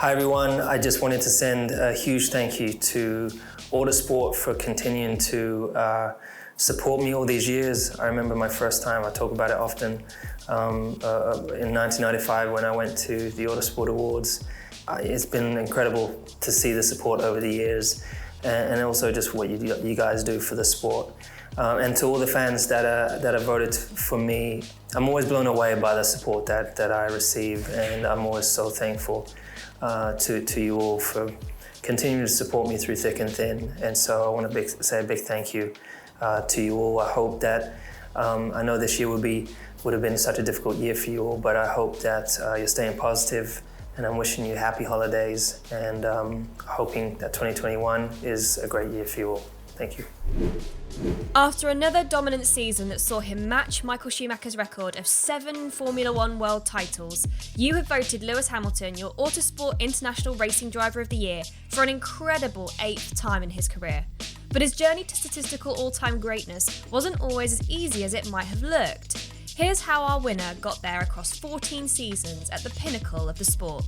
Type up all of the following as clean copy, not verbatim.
Hi everyone, I just wanted to send a huge thank you to Autosport for continuing to support me all these years. I remember my first time, I talk about it often, in 1995 when I went to the Autosport Awards. It's been incredible to see the support over the years and also just what you guys do for the sport. And to all the fans that have voted for me, I'm always blown away by the support that I receive, and I'm always so thankful to you all for continuing to support me through thick and thin. And so I want to say a big thank you to you all. I hope that, I know this year would have been such a difficult year for you all, but I hope that you're staying positive, and I'm wishing you happy holidays, and hoping that 2021 is a great year for you all. Thank you. After another dominant season that saw him match Michael Schumacher's record of 7 Formula One world titles, you have voted Lewis Hamilton your Autosport International Racing Driver of the Year for an incredible 8th time in his career. But his journey to statistical all-time greatness wasn't always as easy as it might have looked. Here's how our winner got there across 14 seasons at the pinnacle of the sport.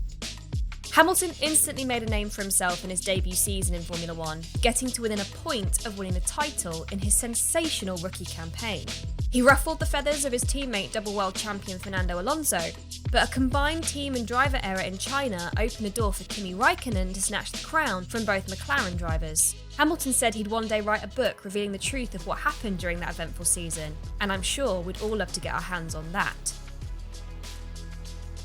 Hamilton instantly made a name for himself in his debut season in Formula One, getting to within a point of winning the title in his sensational rookie campaign. He ruffled the feathers of his teammate double world champion Fernando Alonso, but a combined team and driver error in China opened the door for Kimi Raikkonen to snatch the crown from both McLaren drivers. Hamilton said he'd one day write a book revealing the truth of what happened during that eventful season, and I'm sure we'd all love to get our hands on that.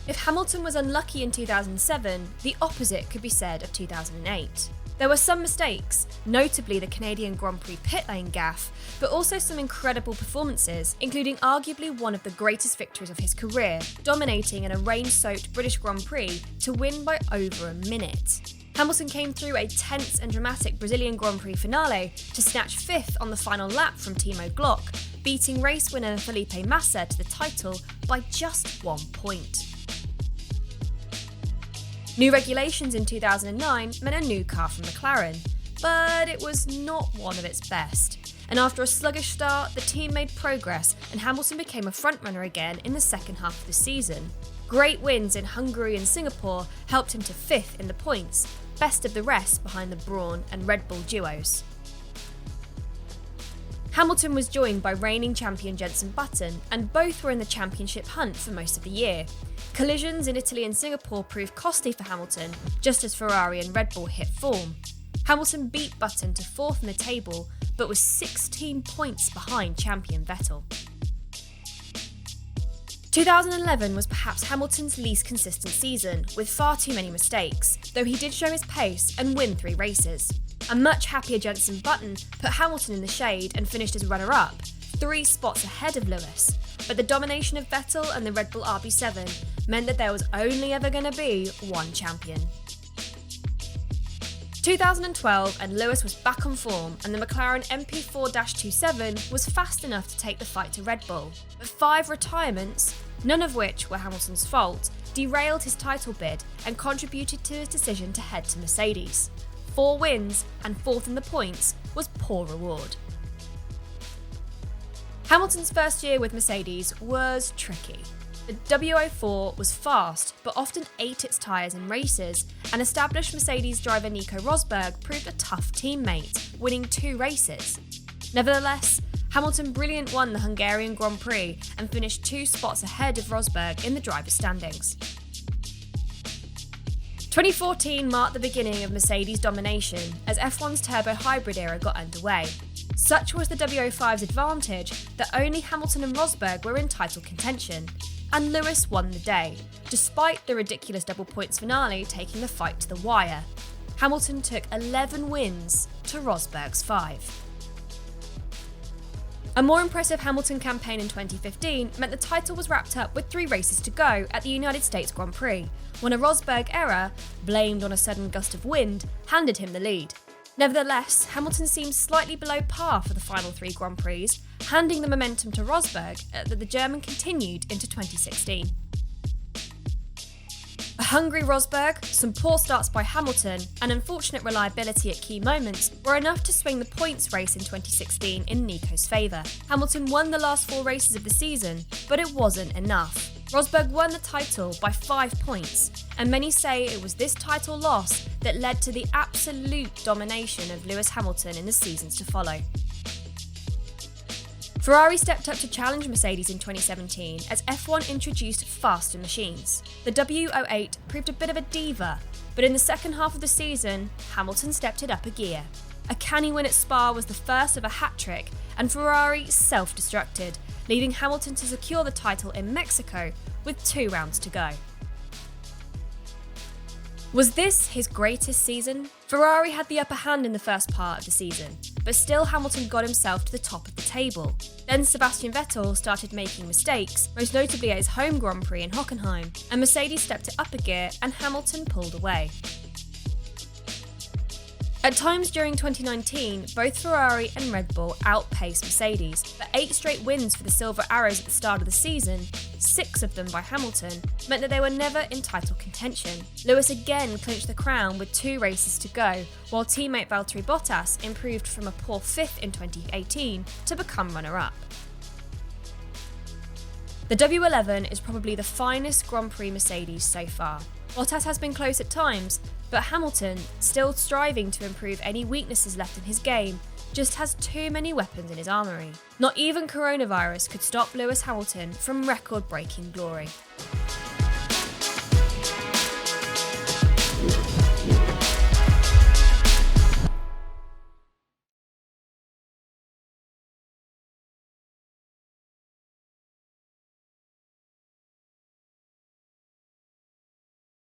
If Hamilton was unlucky in 2007, the opposite could be said of 2008. There were some mistakes, notably the Canadian Grand Prix pit lane gaffe, but also some incredible performances, including arguably one of the greatest victories of his career, dominating in a rain-soaked British Grand Prix to win by over a minute. Hamilton came through a tense and dramatic Brazilian Grand Prix finale to snatch 5th on the final lap from Timo Glock, beating race winner Felipe Massa to the title by just 1 point. New regulations in 2009 meant a new car from McLaren, but it was not one of its best. And after a sluggish start, the team made progress and Hamilton became a frontrunner again in the second half of the season. Great wins in Hungary and Singapore helped him to 5th in the points, best of the rest behind the Brawn and Red Bull duos. Hamilton was joined by reigning champion Jenson Button, and both were in the championship hunt for most of the year. Collisions in Italy and Singapore proved costly for Hamilton, just as Ferrari and Red Bull hit form. Hamilton beat Button to 4th in the table, but was 16 points behind champion Vettel. 2011 was perhaps Hamilton's least consistent season, with far too many mistakes, though he did show his pace and win 3 races. A much happier Jenson Button put Hamilton in the shade and finished as runner-up, 3 spots ahead of Lewis, but the domination of Vettel and the Red Bull RB7 meant that there was only ever going to be one champion. 2012 and Lewis was back on form, and the McLaren MP4-27 was fast enough to take the fight to Red Bull. But 5 retirements, none of which were Hamilton's fault, derailed his title bid and contributed to his decision to head to Mercedes. 4 wins and 4th in the points was poor reward. Hamilton's first year with Mercedes was tricky. The W04 was fast, but often ate its tyres in races, and established Mercedes driver Nico Rosberg proved a tough teammate, winning 2 races. Nevertheless, Hamilton brilliantly won the Hungarian Grand Prix and finished 2 spots ahead of Rosberg in the drivers' standings. 2014 marked the beginning of Mercedes' domination as F1's turbo hybrid era got underway. Such was the W05's advantage that only Hamilton and Rosberg were in title contention, and Lewis won the day, despite the ridiculous double points finale taking the fight to the wire. Hamilton took 11 wins to Rosberg's 5. A more impressive Hamilton campaign in 2015 meant the title was wrapped up with 3 races to go at the United States Grand Prix, when a Rosberg error, blamed on a sudden gust of wind, handed him the lead. Nevertheless, Hamilton seemed slightly below par for the final 3 Grand Prix, handing the momentum to Rosberg that the German continued into 2016. A hungry Rosberg, some poor starts by Hamilton, and unfortunate reliability at key moments were enough to swing the points race in 2016 in Nico's favour. Hamilton won the last 4 races of the season, but it wasn't enough. Rosberg won the title by 5 points, and many say it was this title loss that led to the absolute domination of Lewis Hamilton in the seasons to follow. Ferrari stepped up to challenge Mercedes in 2017 as F1 introduced faster machines. The W08 proved a bit of a diva, but in the second half of the season, Hamilton stepped it up a gear. A canny win at Spa was the first of a hat-trick, and Ferrari self-destructed, leaving Hamilton to secure the title in Mexico with 2 rounds to go. Was this his greatest season? Ferrari had the upper hand in the first part of the season, but still Hamilton got himself to the top of the table. Then Sebastian Vettel started making mistakes, most notably at his home Grand Prix in Hockenheim, and Mercedes stepped it up a gear and Hamilton pulled away. At times during 2019, both Ferrari and Red Bull outpaced Mercedes, but 8 straight wins for the Silver Arrows at the start of the season, 6 of them by Hamilton, meant that they were never in title contention. Lewis again clinched the crown with 2 races to go, while teammate Valtteri Bottas improved from a poor 5th in 2018 to become runner-up. The W11 is probably the finest Grand Prix Mercedes so far. Bottas has been close at times, but Hamilton, still striving to improve any weaknesses left in his game, just has too many weapons in his armoury. Not even coronavirus could stop Lewis Hamilton from record-breaking glory.